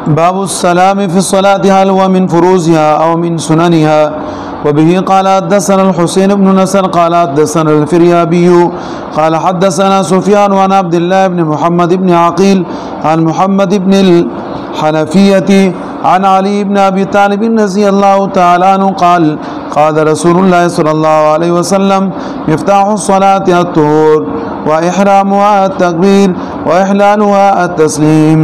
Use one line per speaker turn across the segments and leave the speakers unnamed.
باب السلام في الصلاة هل هو من فروضها أو من سننها. وبه قال حدثنا الحسين بن نصر قال حدثنا الفريابي قال حدثنا سفيان عن عبد الله بن محمد بن عقيل عن محمد بن الحنفية عن علي بن أبي طالب رضي الله تعالى عنه قال قال رسول الله صلى الله عليه وسلم مفتاح الصلاة الطهور وإحرامها التكبير وإحلالها التسليم.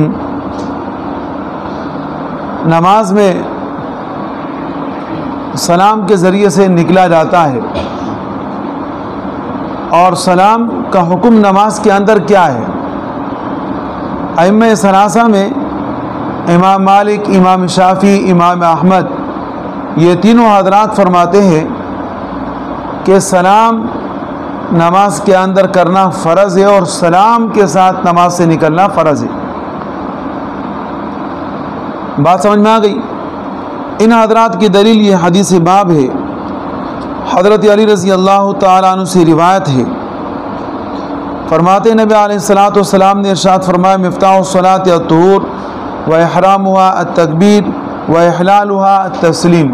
نماز میں سلام کے ذریعے سے نکلا جاتا ہے، اور سلام کا حکم نماز کے اندر کیا ہے؟ ائمہ ثلاثہ میں امام مالک، امام شافعی، امام احمد یہ تینوں حضرات فرماتے ہیں کہ سلام نماز کے اندر کرنا فرض ہے اور سلام کے ساتھ نماز سے نکلنا فرض ہے۔ بات سمجھ میں آ گئی؟ ان حضرات کی دلیل یہ حدیث باب ہے، حضرت علی رضی اللہ تعالیٰ عنہ سے روایت ہے، فرماتے نبی علیہ الصلوۃ والسلام نے ارشاد فرمایا مفتاح الصلاۃ الطہور و احرامها التکبیر و احلالها التسلیم۔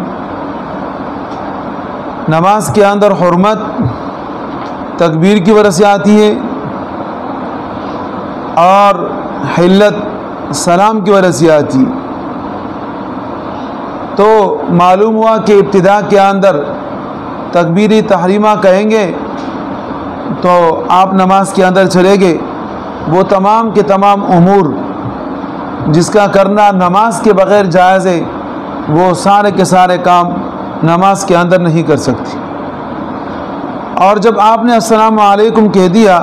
نماز کے اندر حرمت تکبیر کی وجہ سے آتی ہے اور حلت سلام کی وجہ سے آتی ہے۔ تو معلوم ہوا کہ ابتدا کے اندر تکبیری تحریمہ کہیں گے تو آپ نماز کے اندر چلے گئے، وہ تمام کے تمام امور جس کا کرنا نماز کے بغیر جائز ہے وہ سارے کے سارے کام نماز کے اندر نہیں کر سکتی۔ اور جب آپ نے السلام علیکم کہہ دیا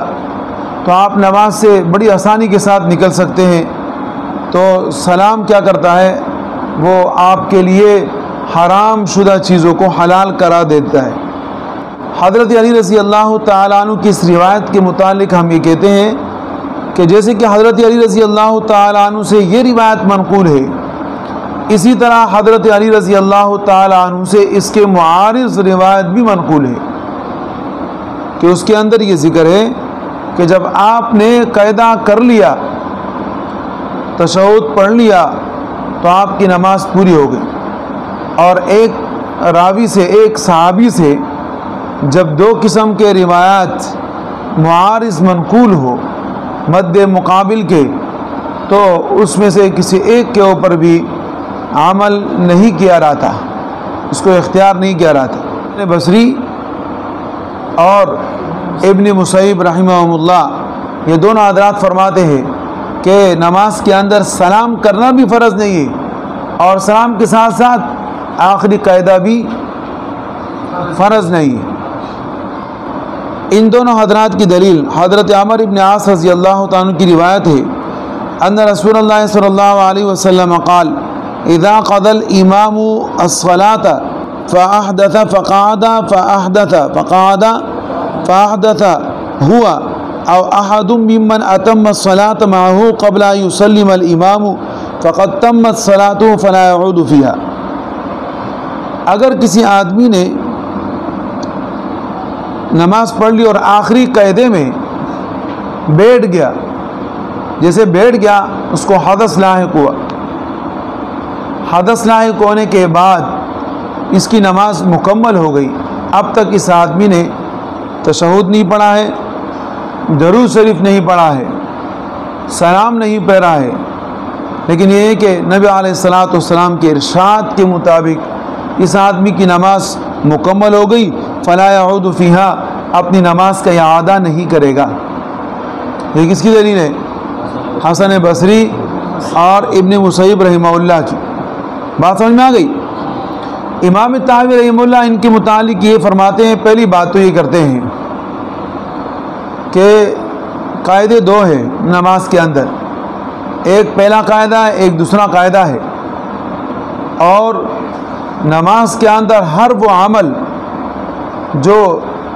تو آپ نماز سے بڑی آسانی کے ساتھ نکل سکتے ہیں۔ تو سلام کیا کرتا ہے؟ وہ آپ کے لیے حرام شدہ چیزوں کو حلال کرا دیتا ہے۔ حضرت علی رضی اللہ تعالیٰ عنہ کی اس روایت کے متعلق ہم یہ کہتے ہیں کہ جیسے کہ حضرت علی رضی اللہ تعالیٰ عنہ سے یہ روایت منقول ہے، اسی طرح حضرت علی رضی اللہ تعالیٰ عنہ سے اس کے معارض روایت بھی منقول ہے کہ اس کے اندر یہ ذکر ہے کہ جب آپ نے قاعدہ کر لیا، تشہد پڑھ لیا تو آپ کی نماز پوری ہو گئی۔ اور ایک راوی سے، ایک صحابی سے جب دو قسم کے روایات معارض منقول ہو مد مقابل کے، تو اس میں سے کسی ایک کے اوپر بھی عمل نہیں کیا رہتا، اس کو اختیار نہیں کیا رہتا۔ ابن بصری اور ابن مسیب رحمہم اللہ یہ دونوں حضرات فرماتے ہیں کہ نماز کے اندر سلام کرنا بھی فرض نہیں ہے اور سلام کے ساتھ ساتھ آخری قاعدہ بھی فرض نہیں ہے۔ ان دونوں حضرات کی دلیل حضرت عمر بن عاص رضی اللہ تعالیٰ عنہ کی روایت ہے ان رسول اللہ صلی اللہ علیہ وسلم قال اذا قضى الامام الصلاة فاحدث فقعد هو او احد ممن اتم الصلاة معه قبل ان يسلم الامام فقد تمت صلاته فلا يعود فيها۔ اگر کسی آدمی نے نماز پڑھ لی اور آخری قاعدے میں بیٹھ گیا، جیسے بیٹھ گیا اس کو حدث لاحق ہوا، حدث لاحق ہونے کے بعد اس کی نماز مکمل ہو گئی، اب تک اس آدمی نے تشہد نہیں پڑھا ہے، درود شریف نہیں پڑھا ہے، سلام نہیں پڑھا ہے، لیکن یہ ہے کہ نبی علیہ الصلوۃ والسلام کے ارشاد کے مطابق اس آدمی کی نماز مکمل ہو گئی، فلا يعود فيها، اپنی نماز کا اعادہ نہیں کرے گا۔ یہ کس کی دلیل ہے؟ حسن بصری اور ابن مسیب رحمہ اللہ کی۔ بات سمجھ میں آ گئی؟ امام طحاوی رحمہ اللہ ان کے متعلق یہ فرماتے ہیں، پہلی بات تو یہ کرتے ہیں کہ قاعدے دو ہیں نماز کے اندر، ایک پہلا قاعدہ ہے، ایک دوسرا قاعدہ ہے، اور نماز کے اندر ہر وہ عمل جو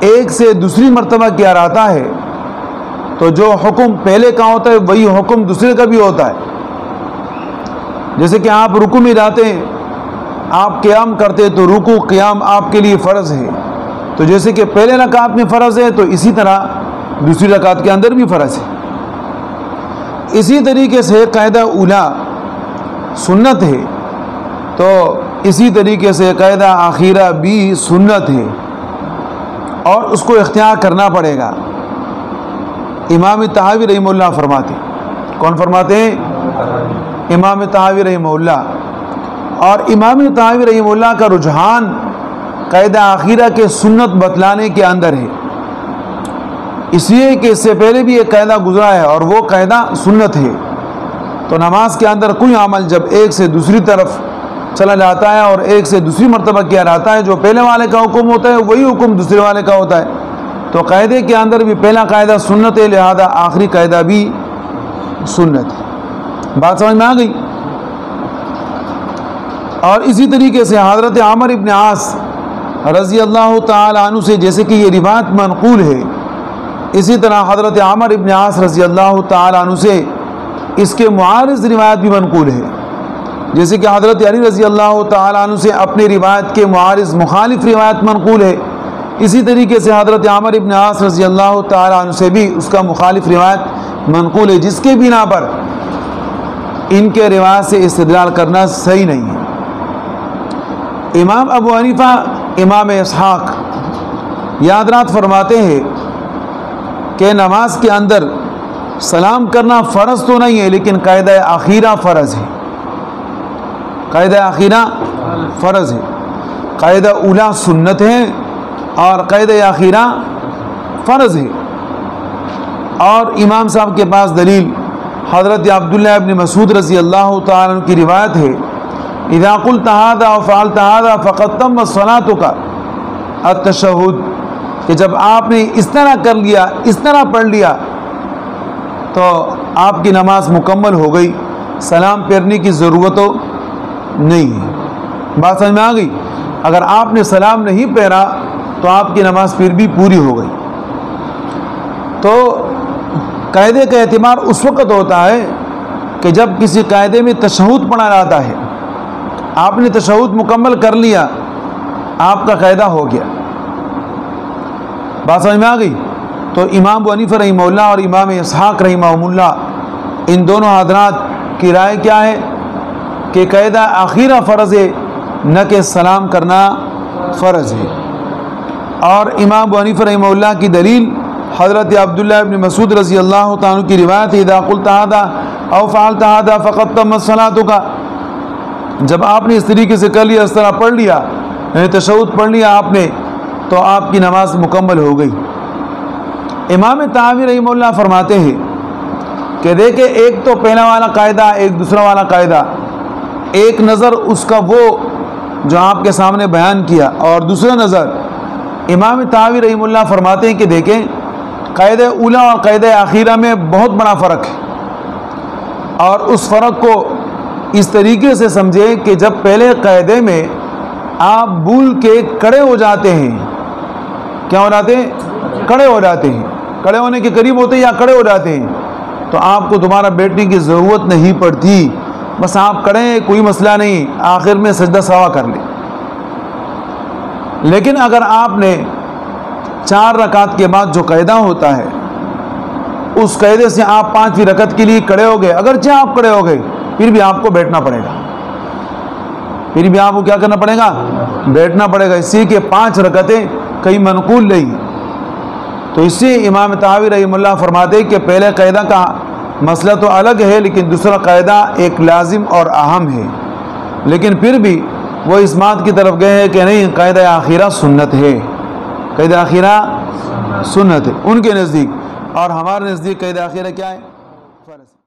ایک سے دوسری مرتبہ کیا رہتا ہے تو جو حکم پہلے کا ہوتا ہے وہی حکم دوسرے کا بھی ہوتا ہے۔ جیسے کہ آپ رکوع میں جاتے ہیں، آپ قیام کرتے تو رکوع قیام آپ کے لیے فرض ہے، تو جیسے کہ پہلے رکعت میں فرض ہے تو اسی طرح دوسری رکعت کے اندر بھی فرض ہے۔ اسی طریقے سے قاعدہ اولا سنت ہے تو اسی طریقے سے قاعدہ آخیرہ بھی سنت ہے اور اس کو اختیار کرنا پڑے گا۔ امام طحاوی رحمہ اللہ فرماتے، کون فرماتے ہیں؟ امام طحاوی رحمہ اللہ۔ اور امام طحاوی رحمہ اللہ کا رجحان قاعدہ آخیرہ کے سنت بتلانے کے اندر ہے، اس لیے کہ اس سے پہلے بھی ایک قاعدہ گزرا ہے اور وہ قاعدہ سنت ہے۔ تو نماز کے اندر کوئی عمل جب ایک سے دوسری طرف چلا جاتا ہے اور ایک سے دوسری مرتبہ کیا جاتا ہے، جو پہلے والے کا حکم ہوتا ہے وہی حکم دوسرے والے کا ہوتا ہے، تو قاعدے کے اندر بھی پہلا قاعدہ سنت ہے، لہذا آخری قاعدہ بھی سنت ہے۔ بات سمجھ میں آ گئی؟ اور اسی طریقے سے حضرت عمر ابن عاص رضی اللہ تعالی عنہ سے جیسے کہ یہ روایت منقول ہے، اسی طرح حضرت عمر ابن عاص رضی اللہ تعالی عنہ سے اس کے معارض روایت بھی منقول ہے، جیسے کہ حضرت علی رضی اللہ تعالی عنہ سے اپنی روایت کے معارض مخالف روایت منقول ہے، اسی طریقے سے حضرت عمر ابن عاص رضی اللہ تعالی عنہ سے بھی اس کا مخالف روایت منقول ہے، جس کے بنا پر ان کے روایت سے استدلال کرنا صحیح نہیں ہے۔ امام ابو حنیفہ، امام اسحاق یہ حضرات فرماتے ہیں کہ نماز کے اندر سلام کرنا فرض تو نہیں ہے لیکن قاعدہ آخیرہ فرض ہے، قاعدہ آخیرہ فرض ہے، قاعدہ اولا سنت ہے اور قاعدہ آخیرہ فرض ہے۔ اور امام صاحب کے پاس دلیل حضرت عبداللہ ابن مسعود رضی اللہ تعالیٰ عنہ کی روایت ہے، اذا قلت هذا وفعلت هذا فقد تمت صلاتك التشہد، کہ جب آپ نے اس طرح کر لیا، اس طرح پڑھ لیا تو آپ کی نماز مکمل ہو گئی، سلام پھیرنے کی ضرورت نہیں ہے۔ بات سمجھ میں آ گئی؟ اگر آپ نے سلام نہیں پھیرا تو آپ کی نماز پھر بھی پوری ہو گئی۔ تو قاعدے کا اعتبار اس وقت ہوتا ہے کہ جب کسی قاعدے میں تشہد پڑھا جاتا ہے، آپ نے تشہد مکمل کر لیا، آپ کا قاعدہ ہو گیا۔ بات سمجھ میں آ گئی؟ تو امام ابو حنیفہ رحمہ اللہ اور امام اسحاق رحمہ اللہ ان دونوں حضرات کی رائے کیا ہے کہ قاعدہ آخیرہ فرض ہے، نہ کہ سلام کرنا فرض ہے۔ اور امام ابو حنیفہ رحمہ اللہ کی دلیل حضرت عبداللہ ابن مسعود رضی اللہ تعالیٰ عنہ کی روایت اذا قلت هذا او فعلت هذا فقد تمت صلاتك، جب آپ نے اس طریقے سے کر لیا، اس طرح پڑھ لیا، یعنی تشہد پڑھ لیا آپ نے، تو آپ کی نماز مکمل ہو گئی۔ امام طحاوی رحمہ اللہ فرماتے ہیں کہ دیکھیں ایک تو پہلا والا قاعدہ، ایک دوسرا والا قاعدہ، ایک نظر اس کا وہ جو آپ کے سامنے بیان کیا، اور دوسرا نظر امام طحاوی رحمہ اللہ فرماتے ہیں کہ دیکھیں قاعدہ اولا اور قاعدہ آخیرہ میں بہت بڑا فرق ہے، اور اس فرق کو اس طریقے سے سمجھے کہ جب پہلے قاعدے میں آپ بھول کے کھڑے ہو جاتے ہیں، کیا ہو جاتے ہیں؟ کھڑے ہو جاتے ہیں، کھڑے ہونے کے قریب ہوتے ہیں یا کھڑے ہو جاتے ہیں، تو آپ کو دوبارہ بیٹھنے کی ضرورت نہیں پڑتی، بس آپ کھڑے ہیں، کوئی مسئلہ نہیں، آخر میں سجدہ سوا کر لیں۔ لیکن اگر آپ نے 4 رکعت کے بعد جو قاعدہ ہوتا ہے اس قاعدے سے آپ 5ویں رکعت کے لیے کھڑے ہو گئے، اگرچہ آپ کھڑے ہو گئے پھر بھی آپ کو بیٹھنا پڑے گا، پھر بھی آپ کو کیا کرنا پڑے گا؟ بیٹھنا پڑے گا، اسی کے 5 رکعتیں کہیں منقول نہیں۔ تو اس سے امام طحاوی رحمہ اللہ فرماتے کہ پہلے قاعدہ کا مسئلہ تو الگ ہے لیکن دوسرا قاعدہ ایک لازم اور اہم ہے، لیکن پھر بھی وہ اس بات کی طرف گئے ہیں کہ نہیں، قاعدہ آخیرہ سنت ہے، قاعدہ آخیرہ سنت ہے ان کے نزدیک، اور ہمارے نزدیک قاعدہ آخیرہ کیا ہے؟ فرض۔